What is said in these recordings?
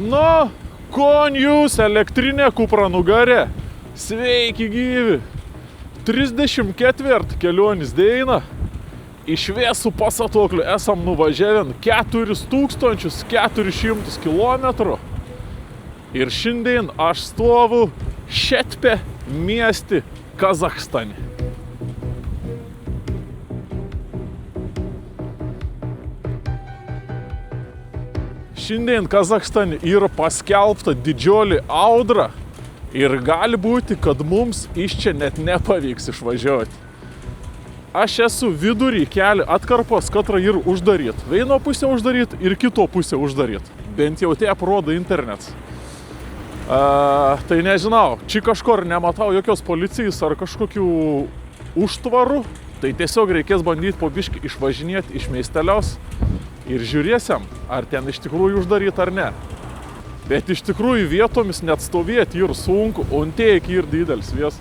Nu, kon jūs elektrinė kupranugarė. Sveiki gyvi. 34 kelionės deina. Iš vėsų pasatoklių esam nuvažiavę 4400 kilometrų. Ir šiandien aš stovu Šetpe miesti Kazachstane. Šiandien Kazachstane yra paskelbta didžiulė audra ir gali būti, kad mums iš čia net nepavyks išvažiuoti. Aš esu vidury kelio atkarpos, katrą ir uždaryt. Vieno pusę uždaryt ir kito pusę uždaryt. Bent jau taip rodo internetas. Tai nežinau, čia kažkur nematau jokios policijos ar kažkokių užtvarų. Tai tiesiog reikės bandyti po biškį išvažinėti iš miesteliaus ir žiūrėsim, ar ten iš tikrųjų uždaryt ar ne. Bet iš tikrųjų vietomis net stovėti ir sunku, o tiek ir didelis vės.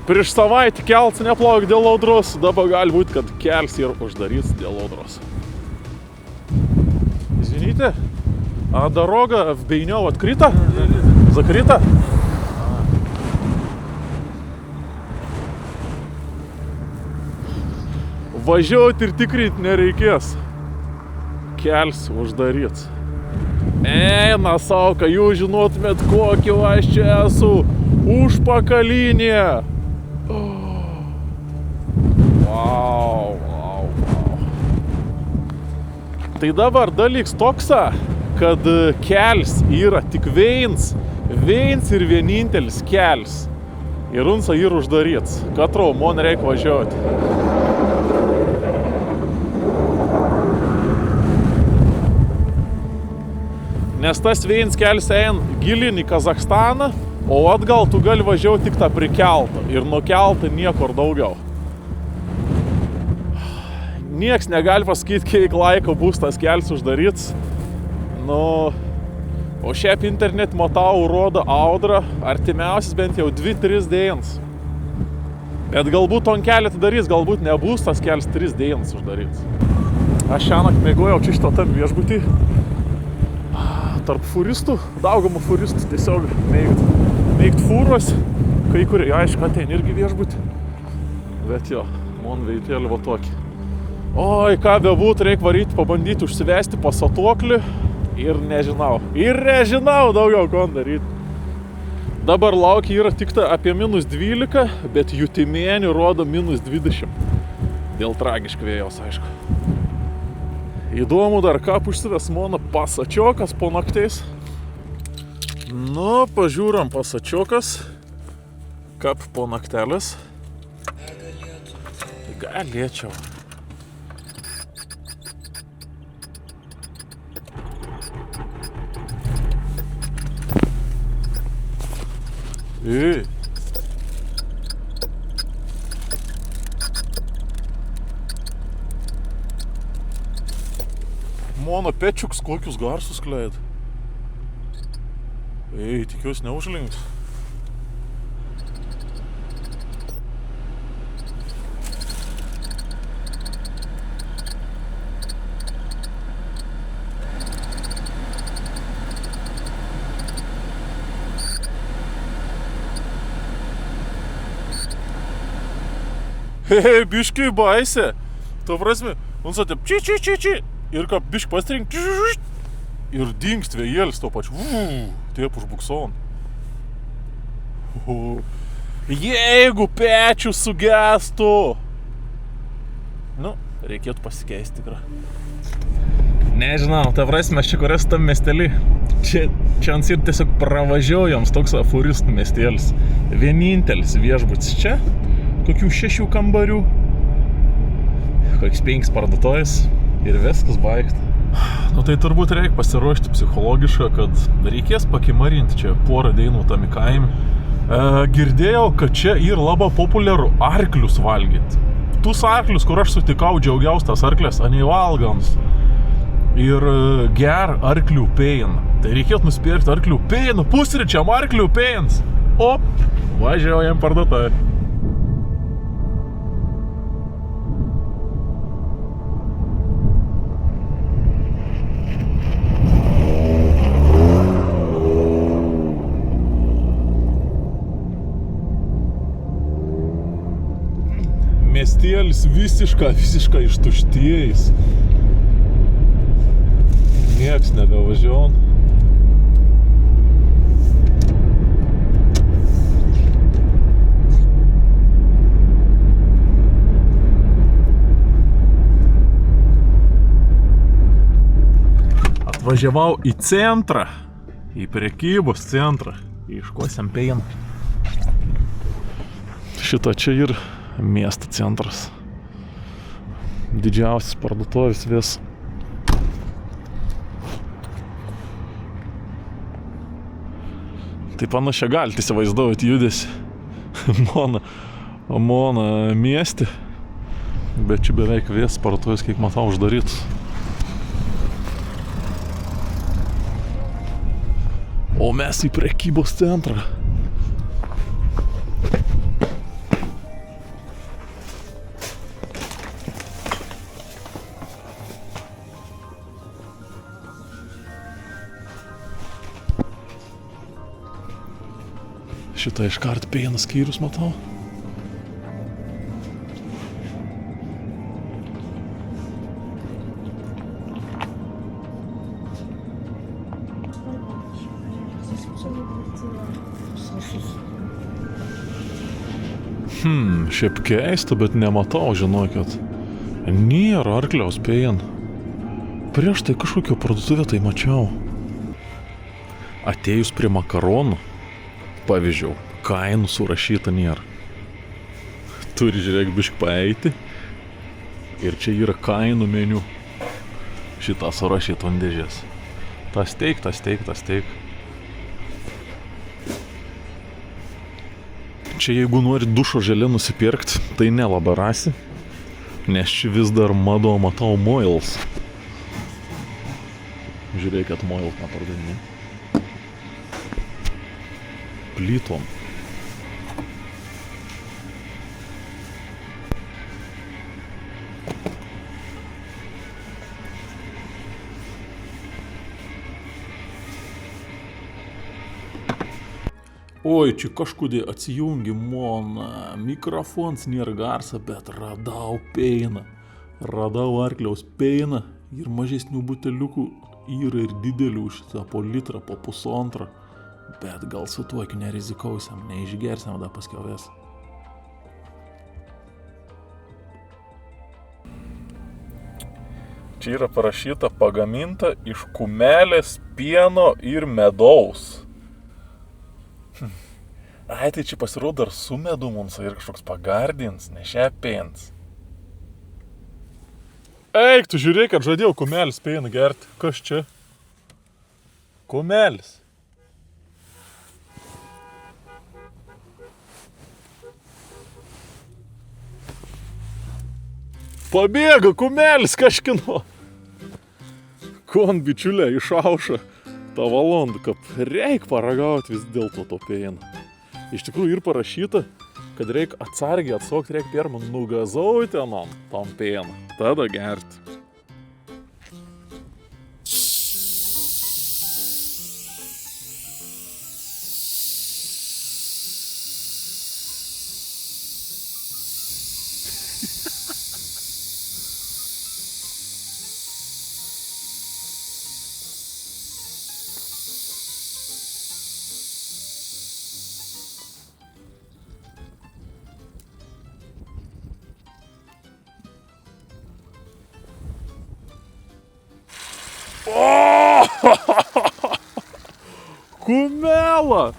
Prieš savaitę keltas neplauk dėl audros, dabar gali būti, kad kels ir uždarys dėl audros. Извините, а дорога в Бейнёв открыта? Закрыта? Važiuoti ir tikrinti nereikės. Kels uždaryts. Eina savo, kad jūs žinotumėt, kokį aš čia esu. Užpakalinė. Wow. Tai dabar dalyks toksa, kad kels yra tik viens ir vienintelis kels. Ir unsa yra uždaryts. Katro, man reikia važiuoti. Nes tas viens kels eina gilin į Kazachstaną, o atgal tu gali važiuoti tik tą prikeltą ir nuo keltą niekur daugiau. Nieks negali pasakyti, kiek laiko bus tas kels uždaryts. Nu, o šiaip internet matau rodo audrą artimiausias bent jau 2-3 dienas. Bet galbūt on kelią atidarys, galbūt nebus tas kels 3 dienas uždaryts. Aš šiąnakt mėgojau čia šito tam viešbutį. Tarp furistų, daugama furistų tiesiog mėgt fūros, kai kurie, aišku, ateina irgi viešbutį. Bet jo, man veitėlį va tokį. Oi, ką bebūtų, reikia varyti, pabandyti užsivesti pasatuoklį ir nežinau daugiau ko daryti. Dabar laukia yra tik apie -12, bet jutimėnių rodo -20. Dėl tragiškų vėjos, aišku. Įdomu dar, ką užsives mano pasačiokas po nakteis. Nu, pažiūram pasačiokas, kap po naktelės. Galėčiau. Ei. Mano pečiuks kokius garsus kleid. Ei, tikiuosi neužlinks. Hei, biškai baisė. Tu prasme, man satė či. Ir ką biškai pastrink. Ir dingst vėjėlis to pačiu. Taip užbukson. Jeigu pečius sugestų. Nu, reikėtų pasikeisti tikrą. Nežinau, ta prasme, aš čia kur esu tam miestelį. Čia ir tiesiog pravažiuojams toks afuristų miestelis. Vienintelis viešbutis čia. Kokių 6 kambarių. Koks 5 parduotuvės. Ir viskas baigta. Nu tai turbūt reikia pasiruošti psichologišką, kad reikės pakimarinti čia porą dienų tam į kaimį. Girdėjau, kad čia yra labai populiaru arklius valgyti. Tus arklius, kur aš sutikau, džiaugiaus tas arklės, anei valgams. ir ger arklių peiną. Tai reikėtų nusipirkti arklių peiną, pusryčiam arklių peins. Op, važiuojam parduotuvę. Miestėlis visiškai ištuštėjęs. Nieks nebevažiuon. Atvažiavau į centrą, į prekybos centrą, ieškosiam peiną. Šita čia ir miesto centras. Didžiausias parduotuvės vis. Tai panašiai galite įsivaizduoti judesi Mona mieste, bet čia beveik vis parduotuvės, kiek matau, uždarytas. O mes į prekybos centrą. Šitą iškart peino skyrius matau. Šiaip keista, bet nematau, žinokit. Nėra arkliaus peino. Prieš tai kažkokio parduotuvę tai mačiau. Atėjus prie makaronų, pavyzdžiui, kainų surašyta nėra. Turi, žiūrėk, bišk paeiti. Ir čia yra kainų meniu. Šitą surašyta ant dėžės. Tas teik. Čia jeigu nori dušo želė nusipirkti, tai nelabai rasi. Nes čia vis dar matau Moils. Žiūrėkit, Moils nepardavimai. Plytom. Oi, čia kažkodėl atsijungi Mona. Mikrofons nėra garsa, bet radau peiną. Radau arkliaus peiną ir mažesnių buteliukų yra ir didelių šitą po litrą, po pusantrą. Bet gal su tuo iki nerizikausiam, neišgersiam dar paskiau ves. Čia yra parašyta pagaminta iš kumelės, pieno ir medaus. Ai, tai čia pasirodo dar su medu mums ir kažkoks pagardins, ne šią peins. Eik, tu žiūrėk, kad žadėjau kumelis peiną gerti. Kas čia? Kumelis. Pabėga kumelis kažkino. Kon bičiulė išauša tą valandą, kad reik paragauti vis dėlto to peino. Iš tikrųjų ir parašyta, kad reik atsargiai atsokti, reik pirmą nugazauti anom tom peinu, tada gerti. O! Kumela!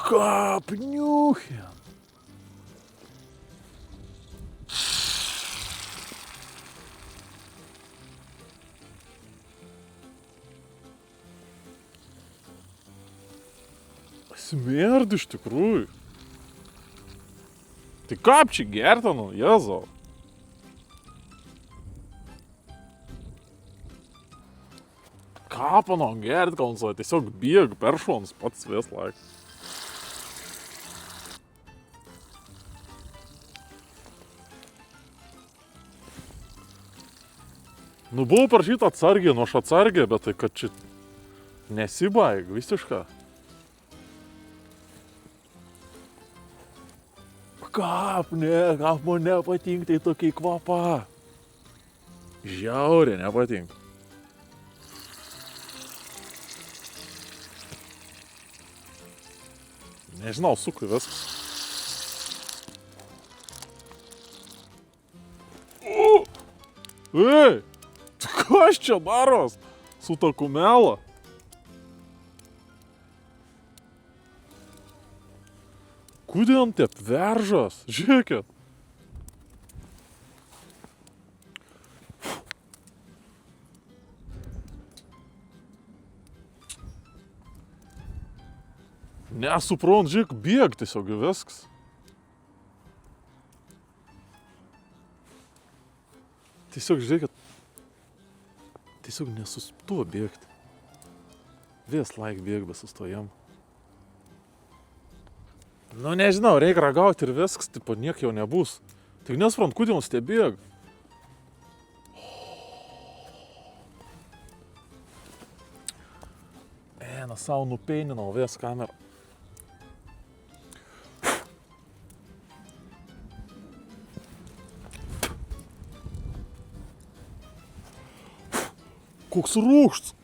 Kapniuchė! Smerdi iš tikrųjų. Tai kaip čia gerti, nu, Jėzau. Ką pano gerti, kalnso, tiesiog bėg per šons pats vis laik. Nu, buvo parašyta atsargiai, nu aš atsargiai, bet tai kad čia nesibaig visiškai. Kap man nepatink, tai tokiai kvapa. Žiauriai nepatink. Nežinau, sukui viskas. Ei! Kas čia daros? Su ta kumela? Kodėl taip veržas? Žiūrėkit. Nesuprant, žiūrėk, bėg tiesiog viskas. Tiesiog žiūrėkit. Tiesiog nesustuo bėgti. Vis laik bėg be sustojam. Nu nežinau, reikia ragauti ir viskas, tipo niek jau nebus. Tik nesprant, kodėl stebėg. Na savo nupeininau vis kamerą. Koks rūkšts.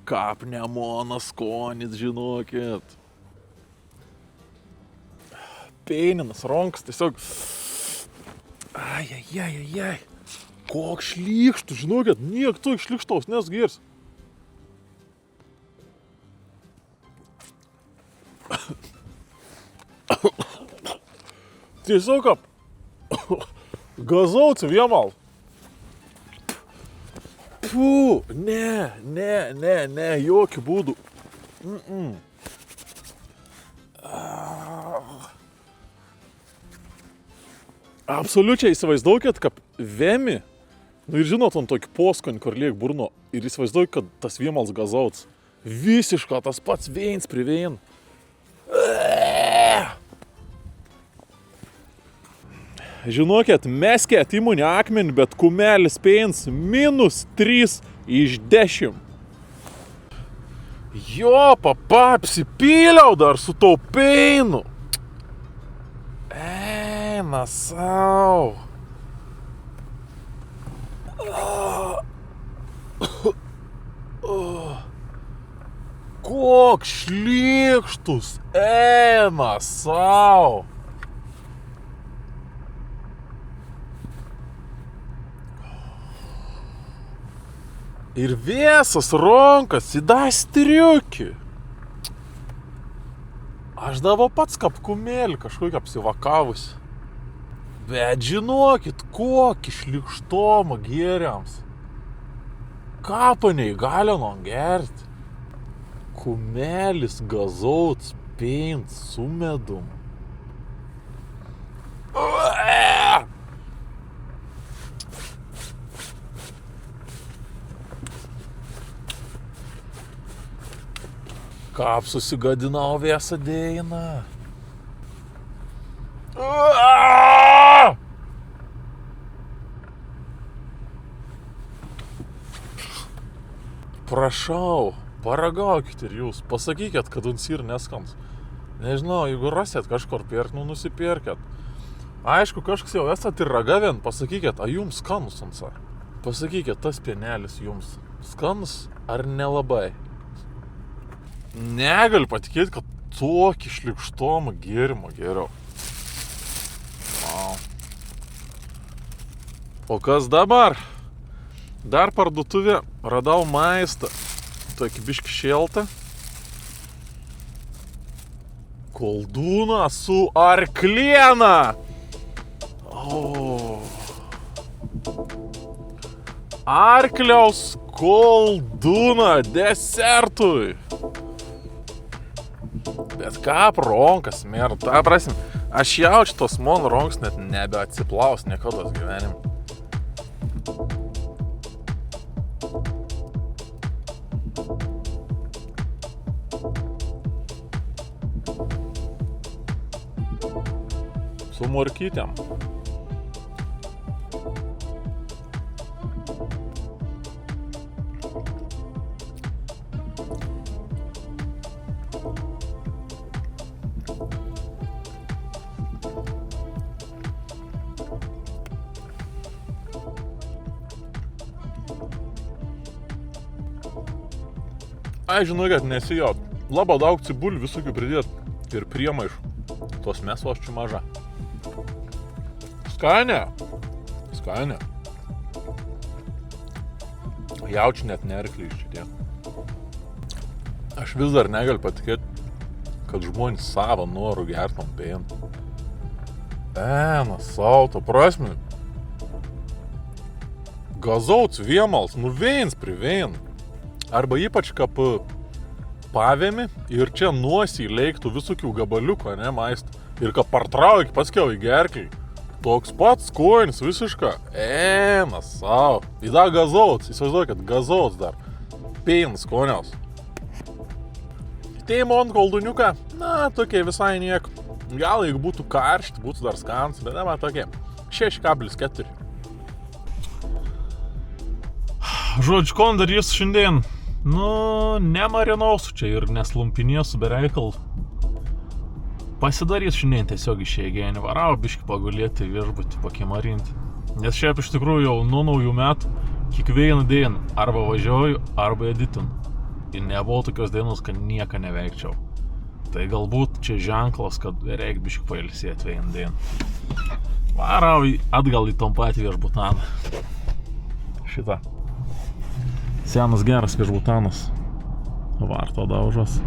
Kap nemonas skonis, žinokit. Peininas, ronkas, tiesiog... Ai. Koks šlykštus, žinokit, niek tu šlykštaus nesgirs. Tiesiog kaip gazauci viemal. Pū, ne, jokių būdų. Absoliučiai įsivaizduokit, kad vemi, nu ir žinot, ant tokį poskonį, kur liek burno, ir įsivaizduokit, kad tas viemals gazauts. Visiškai tas pats veins prie vein. Žinokit, meskėt įmonį akmenį, bet kumelis peins -3 iš 10. Jo, papa, apsipyliau dar su tau peinu. Eina sau. Koks šlykštus, eina sau. Ir visas ronkas įda striukį. Aš davo pats kapkumėlį kažkokį apsivakavusi. Bet žinokit, kokį šlykštomą gėriams. Kapaniai galino gerti. Kumelis gazauts peint su medum. Kap susigadinau visą dėjiną. Prašau, paragaukit ir jūs, pasakykit, kad unsir neskans. Nežinau, jeigu rasit kažkur pirkt, nu nusipirkit. Aišku, kažkas jau esat ir ragavien, pasakykit, a jums skanus unsa? Pasakykit, tas pienelis jums skanus ar nelabai? Negaliu patikėti, kad tokį šlykštomą gėrimą geriau. O kas dabar? Dar parduotuvė radau maistą. Tokį biškį šėltą. Koldūną su arkliena. Arkliaus koldūną desertui. Bet ką ronkas, mėra, ta prasme, aš jaučiu tos mon ronkas net nebeatsiplaus niekados gyvenim. Su morkytėm. Ai, žinau, kad nesijok. Labai daug cibulių visokių pridėt ir priemaišų. Tos mėsos čia maža. Skanė. Skanė. Jaučiu net nerkliai iš čia tiek. Aš vis dar negaliu patikėti, kad žmonės savo norų gertom pėn. Savo, to prasme. Gazauts viemals, veins prie vein. Arba ypač kap pavėmi ir čia nuosiai leiktų visokių gabaliukų, ne, maistų. Ir kap partrauki paskiau į gerklį. Toks pats skonis visiška. Savo. И да, gazauts. Įsivaizduoju, kad gazauts dar. Pėn skoniaus. Teimon kolduniuką, na, tokie visai nieko. Gal jeigu būtų karšti, būtų dar skans, bet ne, man tokie 6,4. Žodžiu, kon darys šiandien? Nemarinausiu čia ir neslumpinėsiu be reikal. Pasidarys šiandien tiesiog išėjėgenį, varau biškį pagulėti viešbutį, pakimarinti. Nes šiaip iš tikrųjų jau nuo naujų metų kiekvieną dieną arba važiuoju, arba editinu. Ir nebuvo tokios dienos, kad nieko neveikčiau. Tai galbūt čia ženklas, kad reik biškį pailsėti vieną dieną. Varau atgal į tom patį viešbutaną. Šitą. Senas geras viešbutanas. Varto daužas.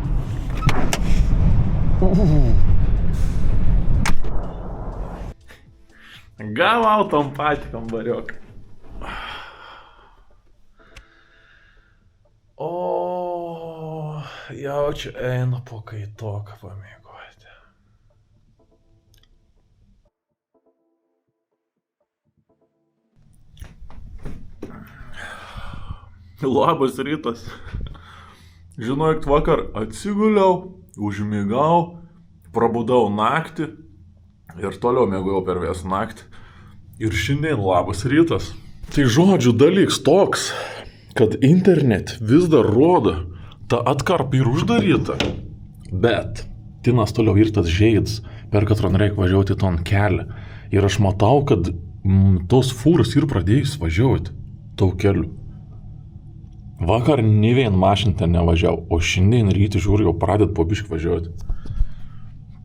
Gavau tom patį kambariuką. Jaučiu einu po kaitoką pamiegoti. Labas rytas. Žinojot, vakar atsiguliau, užmigau, prabudau naktį ir toliau miegojau per visą naktį. Ir šiandien labas rytas. Tai žodžiu dalyks toks, kad internet vis dar rodo, ta atkarpa yra uždaryta. Bet tinas toliau ir tas žeids, per katron reikia važiuoti ton kelią. Ir aš matau, kad tos fūras ir pradėjus važiuoti tau keliu. Vakar ne vien mašintą nevažiau, o šiandien rytį žiūriu jau pradėt po biškį važiuoti.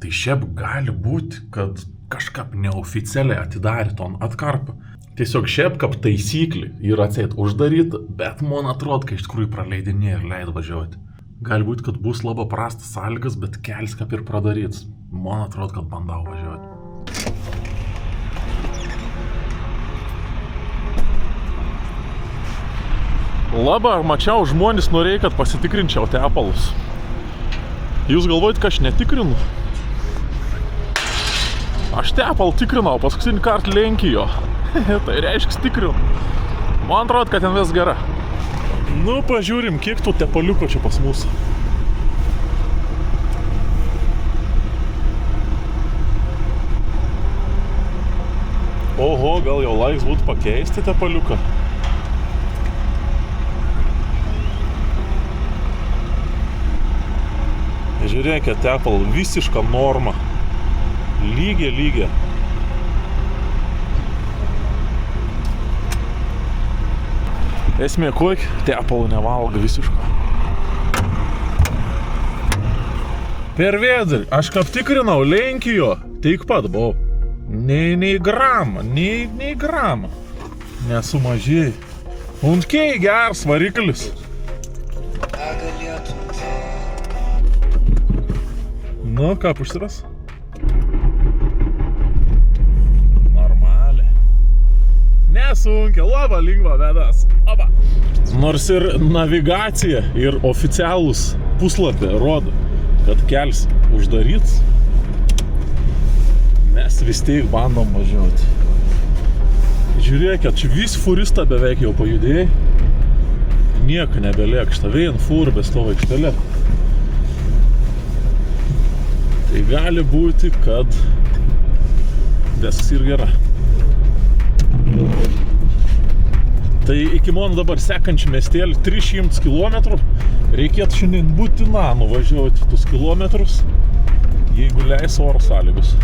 Tai šiaip gali būti, kad kažkap neoficialiai atidarė ton atkarpą. Tiesiog šiaip kaip taisyklį yra atseit uždaryta, bet man atrodo, kad iš tikrųjų praleidinė ir leid važiuoti. Gali būti, kad bus labai prastas sąlygas, bet kelias kaip ir pradaryts. Man atrodo, kad bandau važiuoti. Labai mačiau, žmonės norėjo, kad pasitikrinčiau tepalus. Jūs galvojate, kad aš netikrinu? Aš tepalą tikrinau, paskutinį kartą Lenkijo. Tai reiškia tikrinu. Man atrodo, kad ten vis gera. Pažiūrim, kiek tų tepaliuko čia pas mus. Oho, gal jau laiks būtų pakeisti tepaliuką. Žiūrėkit, tepal visiška norma. Lygia. Esmė kokia, tepalų nevalgo visiško. Per vėdalį, aš kaip tikrinau Lenkijo, tik pat buvau. Nei gramą, nei gramą. Nesumažėjai. Un kiek geras variklis. Nu, ką puštiras? Normaliai. nesunkia, labai lengva vedas. Oba. Nors ir navigacija ir oficialūs puslapį rodo, kad kelias uždaryts, mes vis tiek bandom važiuoti. Žiūrėkit, čia vis furista beveik jau pajudėjai. Nieko nebeliek, štai fūr be stovo aikštelė. Tai gali būti, kad viskas ir gera. Tai iki mano dabar sekančių miestelį 300 km. Reikėtų šiandien būtina nuvažiuoti tuos kilometrus, jeigu leis oro sąlygos.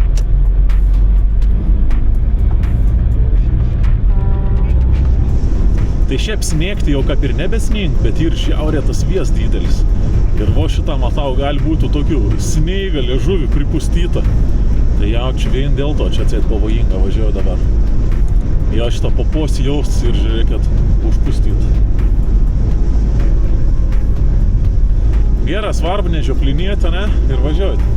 Tai šiaip snėgti jau kaip ir nebesnėgti, bet ir šiaurė tas vėjas didelis. Ir vo šitą matau gali būti tokių snėga, liežuvį pripustyta. Tai jau čia vien dėl to, čia atseit pavojinga važiuoju dabar. Jau šitą paposi jaustis ir žiūrėkit, užpustyta. Gerai, svarbu nežioplinėti, ne? Ir važiuoti.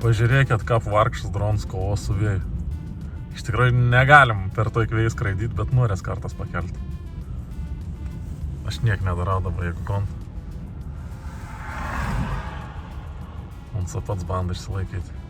Pažiūrėkit, kaip vargšas dronas kovo su vėju. Iš tikrųjų negalim per to įkvėjai skraidyti, bet norės kartas pakelti. Aš niek nedarau dabar, jeigu kont. Man pats banda išsilaikyti.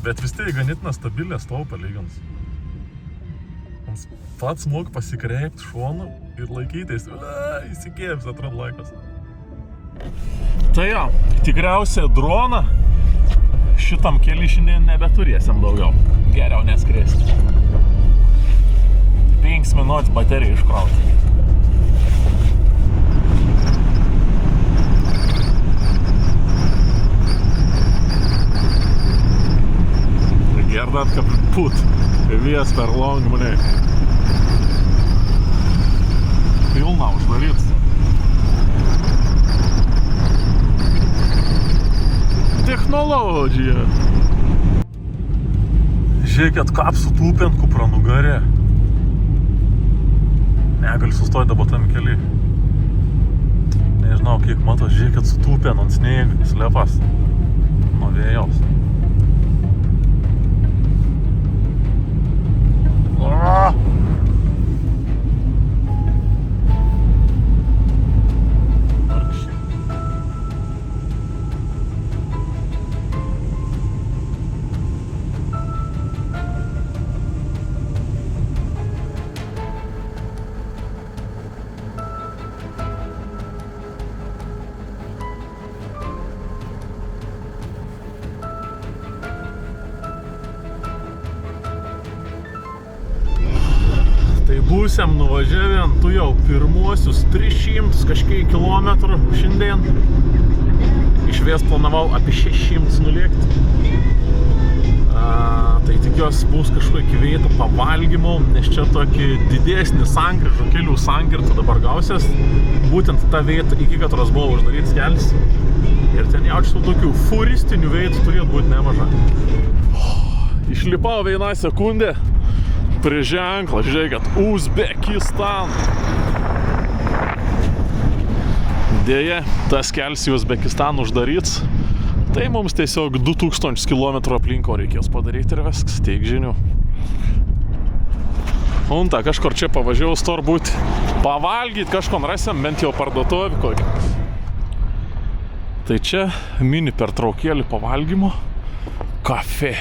Bet vis tai ganėtina stabilė stovi palygins. Mums pats moka pasikreipti šonu ir laikytis. Įsikėjams atrad laikas. Tai jo, tikriausiai droną šitam keli šiandien nebeturėsim daugiau. Geriau neskrėsti. 5 minutės bateriją iškrauti. Gerdat kaip put, vėjas per long mane. Pilna uždaryts. Technologija. Žiūrėkit, kaip sutūpint kupranugarė. Negaliu sustoti dabar tam keli. Nežinau, kiek mato, žiūrėkit, sutūpint ant sniego, slepas nuo vėjaus. Tai būsiam nuvažiavę ant tų jau pirmuosius 300 kažkiek kilometrų šiandien. Išvės planavau apie 600 nulėkti. Tai tikiuosi bus kažkokia vieta pavalgymo, nes čia tokį didesnį sankryžą, kelių sankirtą dabar gausias. Būtent ta vieta, iki katros buvo uždarytas kelias. Ir ten jaučiu tokių furistinių vietų turėtų būti nemaža. Išlipau vieną sekundę prie ženklą, žiūrėkit, Uzbekistan. Deja, tas kelias į Uzbekistaną uždaryts, Tai mums tiesiog 2000 km aplinko reikės padaryti ir viskas, tiek žinių. Unta, kažkur čia pavažiaus turbūt pavalgyti, kažkon rasim, bent jau parduotuvę kokią. Tai čia mini pertraukėlį pavalgymo kafe.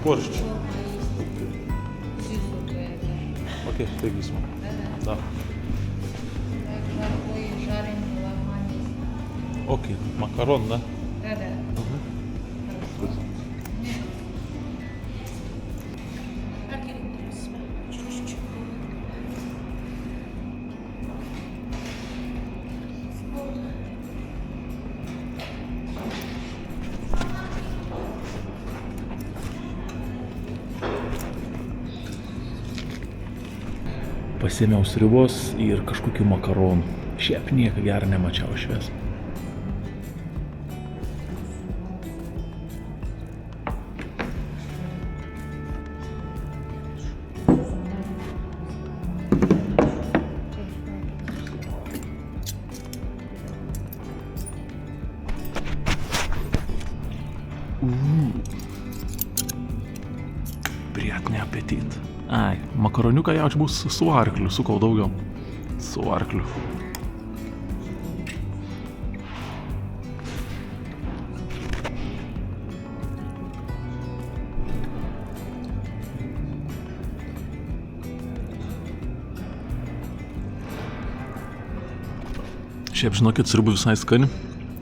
Борщ. Окей, тегисмо. Да. Жареный лохманист. Окей, макарон, да? Да-да. Pasėmiau sriubos ir kažkokių makaronų. Šiaip nieko gerą nemačiau išvis. Приятный аппетит. Ai, makaroniuką jaučiu bus su arkliu, sukau daugiau. Su arkliu. Šiaip žinokit, sriubų visai skani,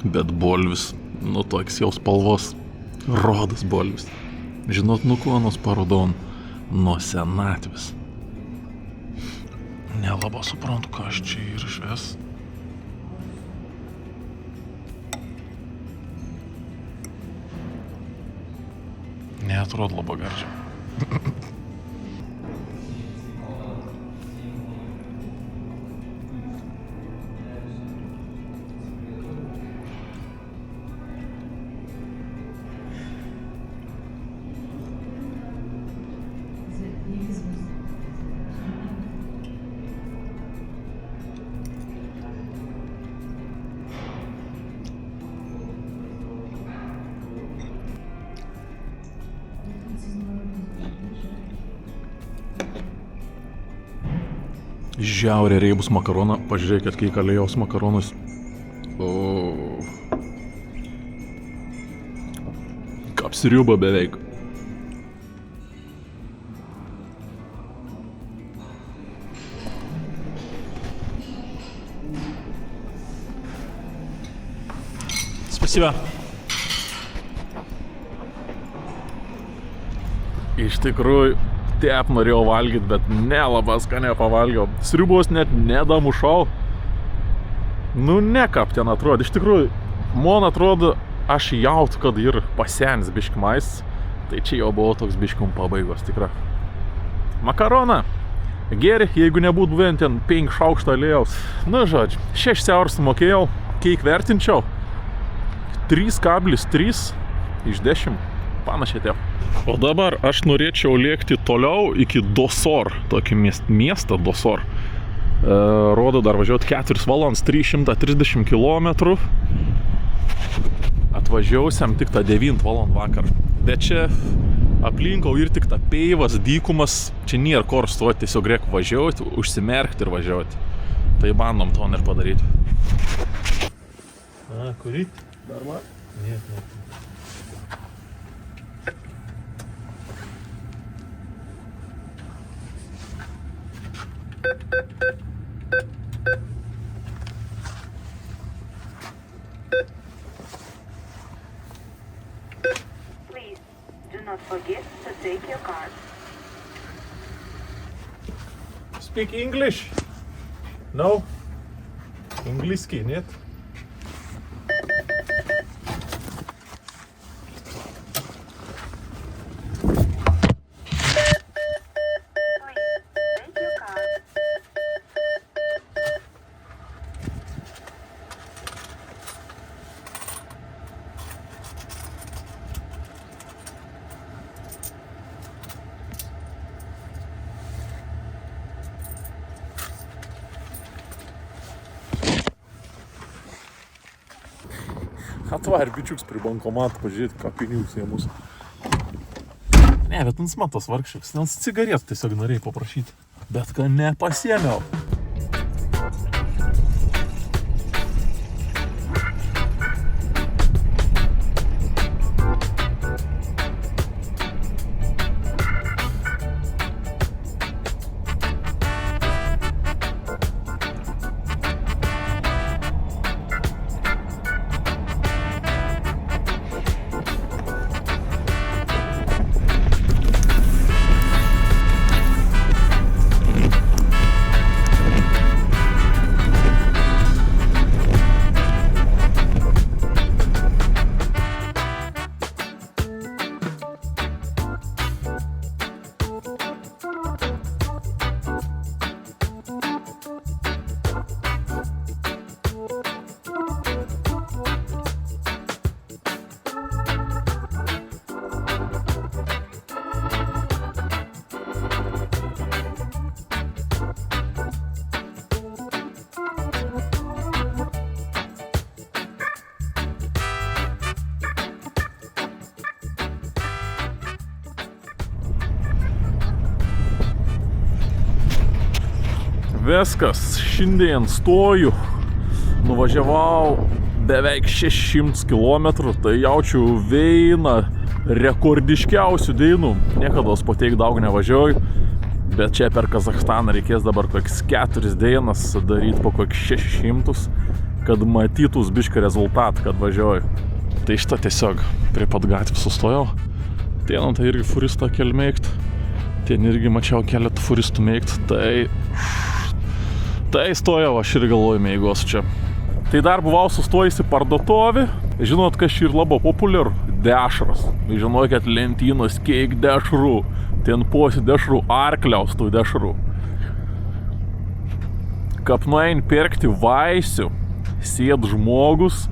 bet bolvis, nu toks jau spalvos, rodas bolvis. Žinot, nu kuo nors parodon. Nuo senatvės. Nelabai suprantu, kas čia yra išvis. Neatrodo labai gardžiai. Žiaurė reibus makaroną, pažiūrėkit, kiek aliejaus makaronus. Kapsriuba beveik. Спасибо. Iš tikrųjų, tep norėjau valgyti, bet nelabai skaniai pavalgiau. Sriubos net nedamušau. Nu, ne kaip ten atrodo. Iš tikrųjų, man atrodo, aš jautu, kad ir pasenis biškimais. Tai čia jau buvo toks biškum pabaigos, tikra. Makarona. Geri, jeigu nebūtų bent ten 5 šaukštą aliejaus. Nu, žodžiu, 6 eurų sumokėjau. Kiek vertinčiau? 3,3 iš 10. Panašiai taip. O dabar aš norėčiau lėkti toliau iki Dosor, tokį miestą Dosor. Rodo dar važiuoti 4 valandas 330 km. Atvažiausiam tik tą 9 valandų vakar. Bet čia aplinkau ir tik tą peivas, dykumas. Čia nėra kur stoti, tiesiog reikia važiuoti, užsimerkti ir važiuoti. Tai bandom to ir padaryti. Курить? Нормально? Нет. Please do not forget to take your card. Speak English? No? Английский, нет? Atvar bičiuks prie bankomato, pažiūrėti, ką pinigus jie mūsų. Ne, bet man tas vargšiuks, nes cigaretų tiesiog norėjai paprašyti. Bet ką nepasiėmiau. Viskas, šiandien stoju, nuvažiavau beveik 600 km, tai jaučiu vieną rekordiškiausių dienų. Niekada po tiek daug nevažiuoju, bet čia per Kazachstaną reikės dabar kokias 4 dienas daryti po kokius 600, kad matytus bišką rezultatą, kad važiuoju. Tai šitą tiesiog prie pat gatvės sustojau. Ten tai irgi furistą kelmėgt, ten irgi mačiau keletą furistų mėgt, Tai stojau, aš ir galvoju mėgos čia. Tai dar buvau sustojusi parduotuvį. Žinot, kas čia ir labai populiaru? Dešras. Žinokit, lentynos kiek dešrų. Ten posi dešrų, arkliaus tų dešrų. Kap nuein pirkti vaisių, sėd žmogus,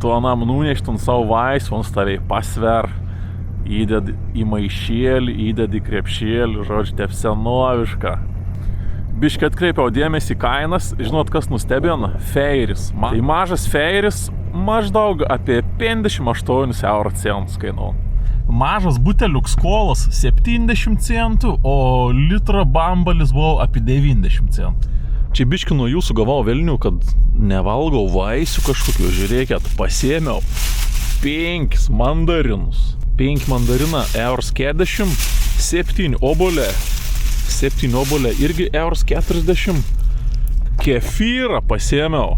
tu anam nunešt ant savo vaisių, ant tavai pasver. Įded į maišėlį, įded į krepšėlį, žodžiu, tep senovišką. Biškai atkreipiau dėmesį kainas, žinot, kas nustebino? Feiris. Tai mažas feiris maždaug apie 58 euro centus kainuoja. Mažas buteliuks kolos 70 centų, o litra bambalis buvo apie 90 centų. Čia biškai nuo jūsų gavau velnių, kad nevalgau vaisių kažkokių. Žiūrėkit, pasėmiau 5 mandarinus. 5 mandarina euros 40, 7 obolė. 7 obolė irgi euros 40. Kefyrą pasėmiau.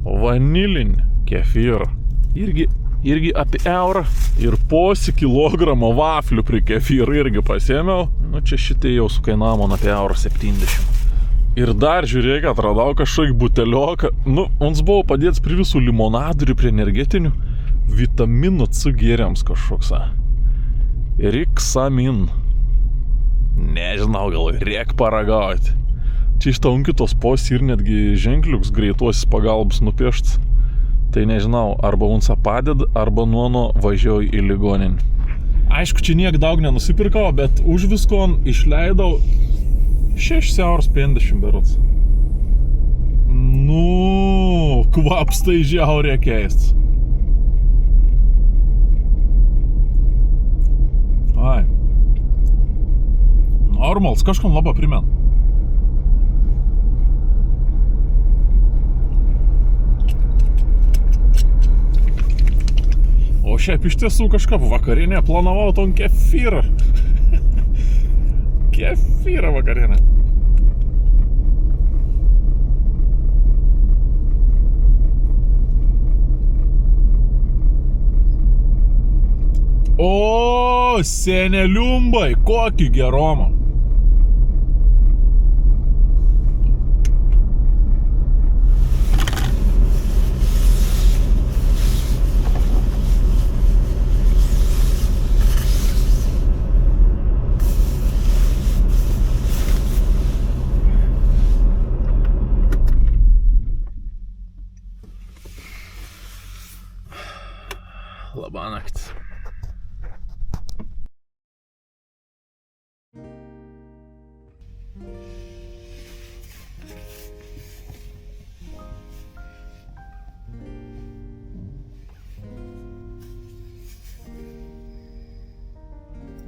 Vanilinį kefyrą. Irgi apie eurą. Ir posi kilogramą vaflių prie kefyrą irgi pasėmiau. Nu čia šitai jau sukainavo apie eurą 70. Ir dar žiūrėk, atradau kažkokį butelioką. Nu, mums buvo padėts prie visų limonadų ir prie energetinių. Vitamino C gėriams kažkoks. Riksamin. Nežinau, gal reik paragauti. Čia iš taunkitos posi ir netgi ženkliuks greituosis pagalbos nupiešts. Tai nežinau, arba unsa padeda, arba nuono važiuoju į ligoninį. Aišku, čia niek daug nenusipirkau, bet už visko išleidau 6 euros 50 berods. Nu, kvaps tai žiauriai keistas. Ai. Normals, kažkam labai primen. O šiaip iš tiesų kažką vakarinė planavau ton kefyrą. Kefyrą vakarinę. O, seneliumbai, kokį geromą. Labanakt.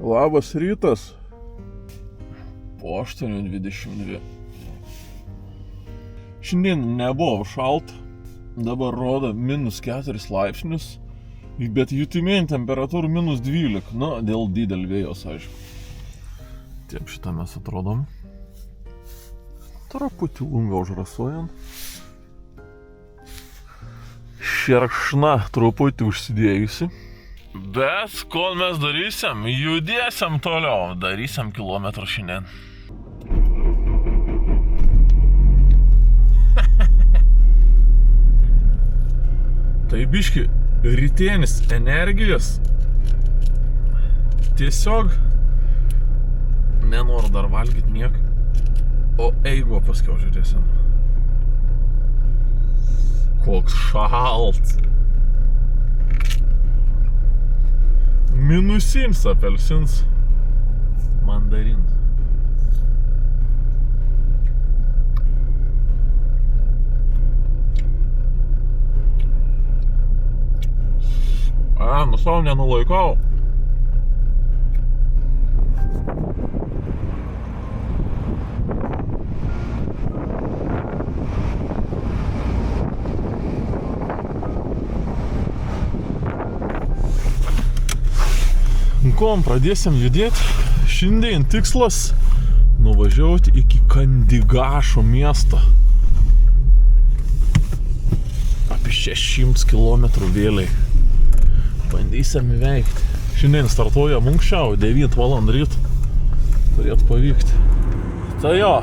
Labas rytas. Po 8:22. Šiandien nebuvo šalta. Dabar rodo -4 laipsnius, bet jutimėjant temperatūrų -12. Na, dėl didelio vėjos, aišku. Taip šitą mes atrodom. Truputį lungą užrasuojant. Šerkšna truputį užsidėjusi. Bet kol mes darysim, judėsim toliau, darysim kilometrą šiandien. Tai biški rytienis energijos. Tiesiog nenoriu dar valgyti nieko. O eigo paskiau žiūrėsim. Koks šalts. Minusins apelsins. Mandarins. Savo nenulaikau. Kom, pradėsim judėti. Šiandien tikslas nuvažiuoti iki Kandigašo miesto. Apie 600 km vėliai. Bandysim įveikti. Šiandien startuoja anksčiau, 9 valandų ryt. Turėtų pavykti. Tai jo,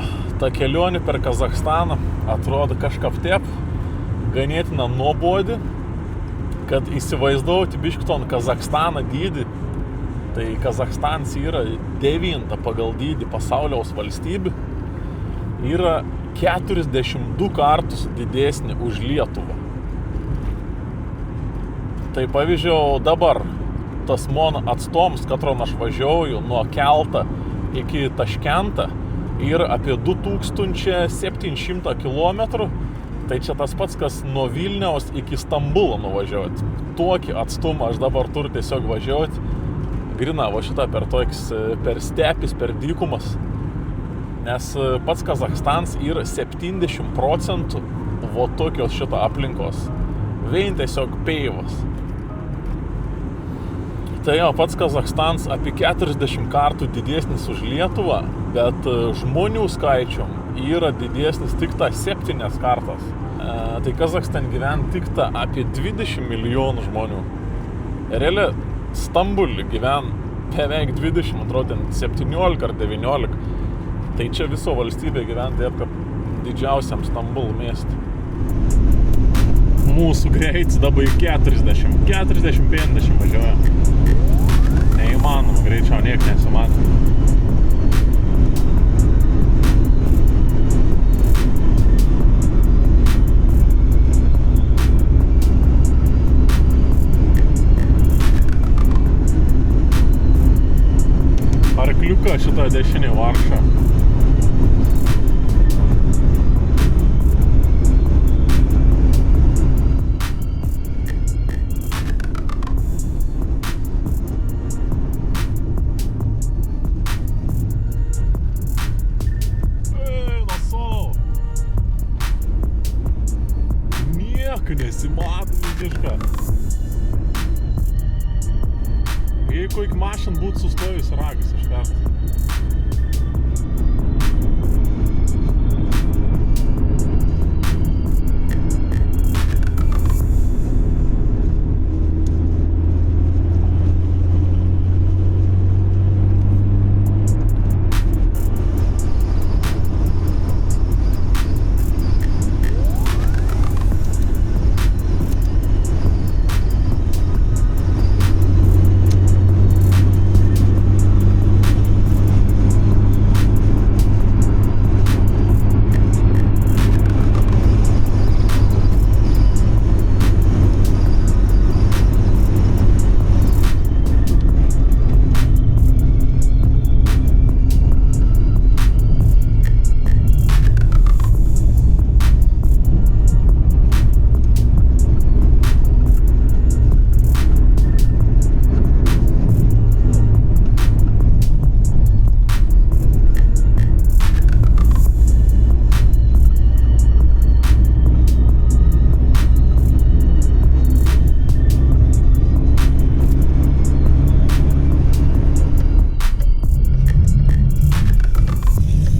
ta kelionė per Kazachstaną atrodo kažkaip taip ganėtina nuobodi, kad įsivaizduoti biškiton Kazachstaną dydį. Tai Kazachstanas yra 9 pagal dydį pasauliaus valstybė. Yra 42 kartus didesnė už Lietuvą. Tai pavyzdžiui, dabar tas mano atstoms, katron aš važiuoju nuo Kelto iki Taškento, yra apie 2700 km. Tai čia tas pats, kas nuo Vilniaus iki Stambulo nuvažiuoti. Tokį atstumą aš dabar turiu tiesiog važiuoti. Grina, va šitą per stepis, per dykumas. Nes pats Kazachstanas yra 70% va tokios šitą aplinkos. Vien tiesiog peivas. Tai jau pats Kazachstanas apie 40 kartų didesnis už Lietuvą, bet žmonių skaičium yra didesnis tik ta 7 kartas. Tai Kazachstane gyvena tik ta apie 20 milijonų žmonių. Realiai Stambulį gyvena beveik 20, atrodo, 17 ar 19. Tai čia viso valstybė gyvena taip, kaip didžiausiam Stambulo miestui. Mūsų greitis dabar 40-50 važiuoja. Neįmanoma, greičiau niek nesimato. Arkliuką šitą dešinį varšą. Nesimato visišką. Jei kokia mašina būtų sustojus, ragas iš karto.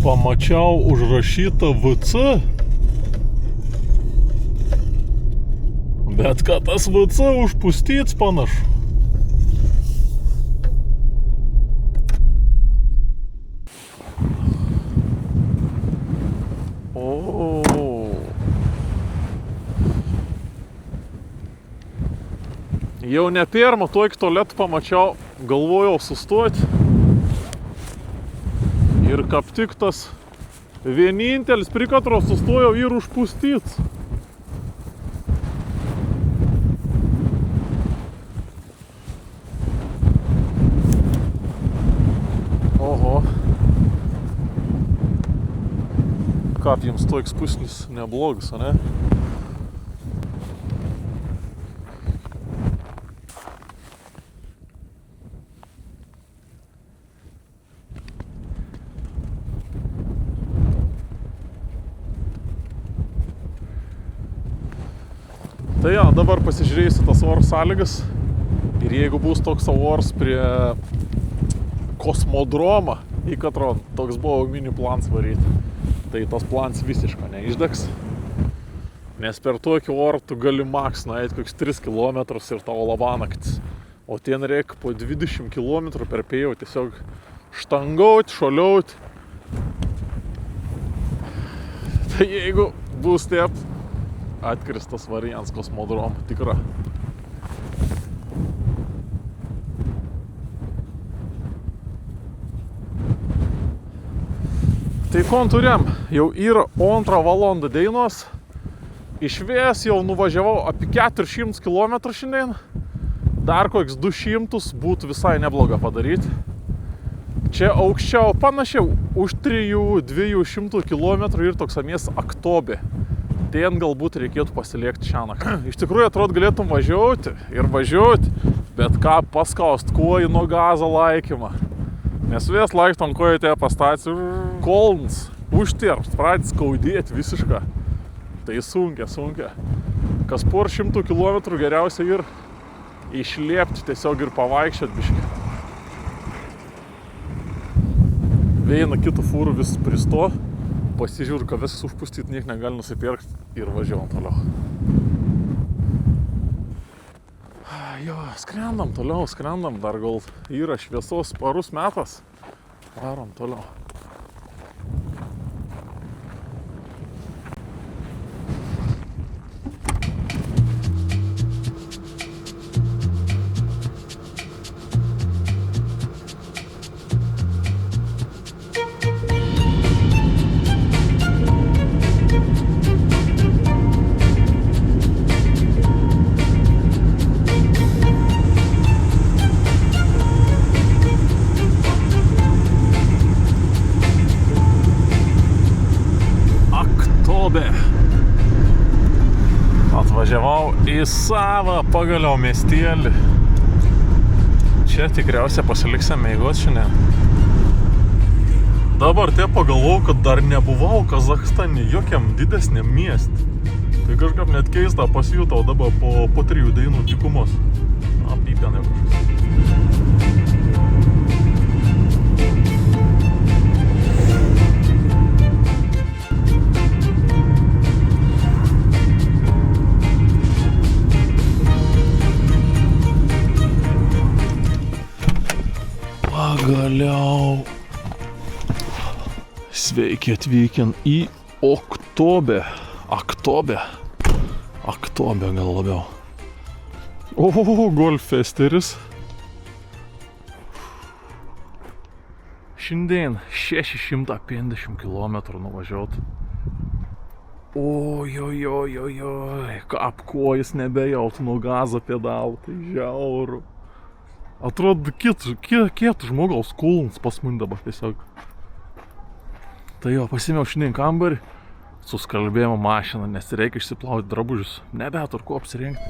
Pamačiau užrašytą VC. Bet kad tas VC užpustyts panašu. Jau ne pirmą tokį tualetą pamačiau, galvojau sustoti. Ir kaip tik tas vienintelis prie katro sustojau ir užpustyts. Oho. Kaip jums toks pusnis neblogas, ne? Tai ja, dabar pasižiūrėsiu tas oro sąlygas ir jeigu bus toks oras prie kosmodromą į Katron, toks buvo mini plans varyti, tai tas plans visiškai neišdegs, nes per tokį orą tu gali maks nueiti koks 3 km ir tavo labanaktis, o ten reikia po 20 km per pėjau tiesiog štangauti, šoliauti. Tai jeigu bus taip, atkristas variants kosmodromą, tikra. Tai kontūriam jau yra 2 valandą dainos. Išvės jau nuvažiavau apie 400 km šiandien. Dar koks 200 būtų visai nebloga padaryti. Čia aukščiau panašiau už 300-200 km ir toks mies Aktobė. Ten galbūt reikėtų pasiliekti šiąnakt. Iš tikrųjų, atrodo, galėtum važiuoti ir važiuoti, bet ką paskaust kojų nuo gazo laikymą. Nes vis laiktom kojų te pastaci kolns, užterps, pradės skaudėti visišką. Tai sunkia. Kas por 100 km geriausia ir išliepti tiesiog ir pavaikščiot biškį. Vieną kitą fūrų vis pristo. Pasižiūrėjau, kad visas užpustyti niek negali nusipirkti ir važiuojam toliau. Jo, skrendam toliau, dar gal yra šviesos parus metas. Varom toliau. Atvažiavau į savą pagaliau miestelį. Čia tikriausiai pasiliksim mėgot šiandien. Dabar te pagalvojau, kad dar nebuvau Kazachstane jokiam didesniam miestį. Tai kažkaip net keista pasijutau dabar po 3 dainų dykumos. Apypenė kažkas. Pagaliau. Sveiki atvykę į Aktobę. Aktobę gal labiau. Golfesteris. Šiandien 650 km nuvažiuot. Ojojojojoj, apkojus nebejautų nuo gazo pedalų, tai žiauru. Atrodo, kietų žmogaus kulns pas mane dabar tiesiog. Tai jo, pasimiau šiandien kambarį, suskalbėjimo mašiną, nes reikia išsiplauti drabužius. Nebetur ko apsirengti.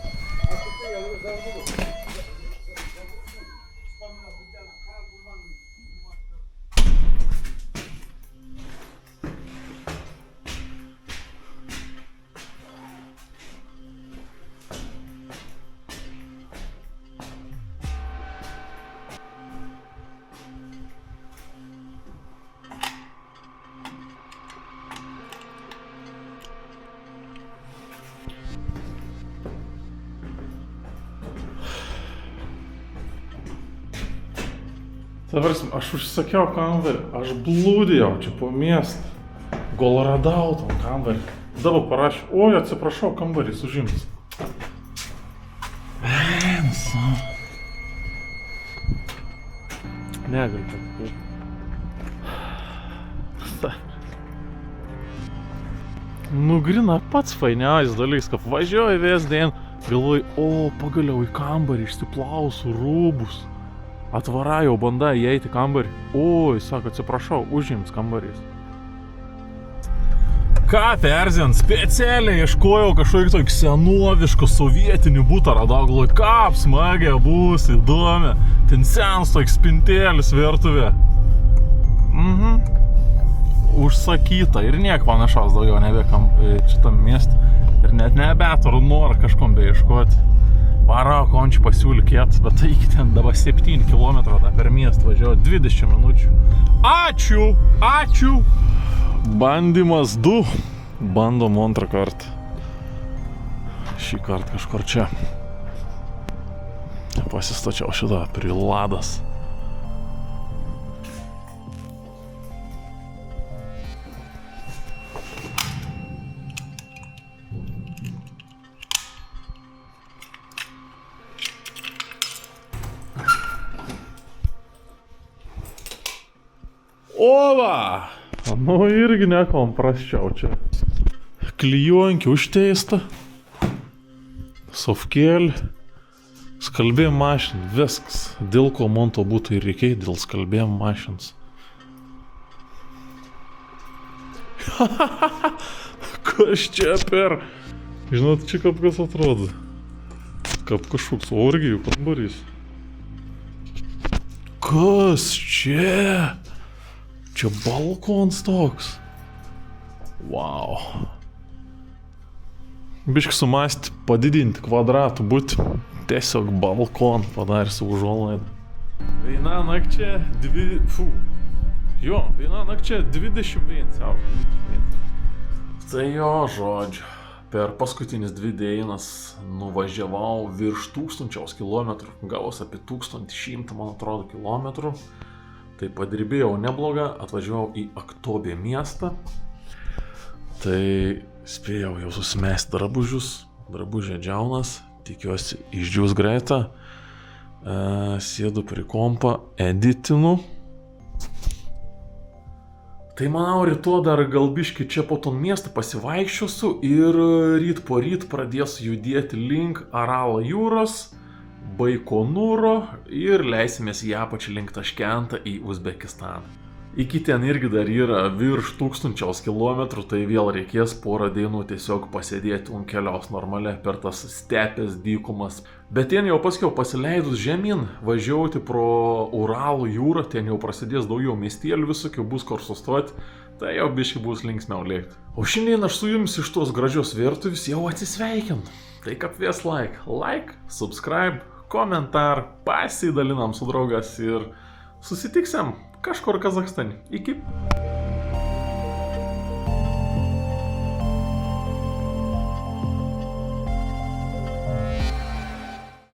Tavarsim, aš užsakiau kambarį, aš blūdėjau čia po miestą. Gal radau tam kambarį. Dabar parašė, oi, atsiprašau, kambarys užims. Negaliu patikėti. Nu, grina pats fainiausias dalykas, kad važiuoju vėsdien, galvoju, o, pagaliau į kambarį išsiplausiu rūbus. Atvara jau banda įeiti kambarį. Oi, sako, atsiprašau, užims kambarys. Ką perzint, specialiai ieškojau kažkokį tokį senovišką sovietinį butą, radau, galvoju, ką apsmagė bus, įdomi. Ten senas toks spintėlis virtuvė. Užsakyta ir niek panašaus daugiau nebekam šitam miestį. Ir net nebeturiu norą kažkom beieškoti. Varau, ko man čia pasiūlė kietas, bet tai iki ten dabar 7 km per miestą važiuoju 20 minučių. Ačiū! Bandymas 2. Bandom antrą kartą. Šį kartą kažkur čia. Pasistačiau šitą priladas. Ova! Nu irgi nekom prasčiau čia. Klijuonkį užteista. Sofkėlį. Skalbėjom mašiną. Viskas. Dėl ko man to būtų ir reikėjo, dėl skalbėjom mašinas. Kas čia per? Žinot, čia kaip kas atrodo. Kaip kažkoks orgijų kambarys. Kas čia? Čia balkons toks. Wow. Biškai sumąstyti, padidinti kvadratų būti. Tiesiog balkon padarė su užuolaidą. Viena nakčia 21 siaučiai. Tai jo žodžiu. Per paskutinis 2 dienas nuvažiavau virš 1000 kilometrų. Gavos apie 1100, man atrodo, kilometrų. Tai padirbėjau neblogą, atvažiavau į Aktobė miestą. Tai spėjau jau susimesti drabužius. Drabužė džiaunas. Tikiuosi išdžiūs greitą. Sėdu prie kompą, editinu. Tai manau, rytoj dar gal biškį čia po ton miestą pasivaikščiosiu ir ryt po ryt pradėsiu judėti link Aralo jūros, Baikonūro ir leisimės į apačią link Taškentą į Uzbekistaną. Iki ten irgi dar yra virš 1000 kilometrų, tai vėl reikės porą dienų tiesiog pasėdėti un keliaus normaliai per tas stepės dykumas. Bet ten jau paskiau pasileidus žemyn, važiuoti pro Uralo jūrą, ten jau prasidės daugiau miestėlių visokių, bus kur sustoti, tai jau biškai bus linksmiau lėkti. O šiandien aš su jumis iš tos gražios virtuvės jau atsisveikinu. Tai kaip vis like, subscribe, komentar, pasidalinam su draugas ir susitiksim kažkur Kazachstane. Iki.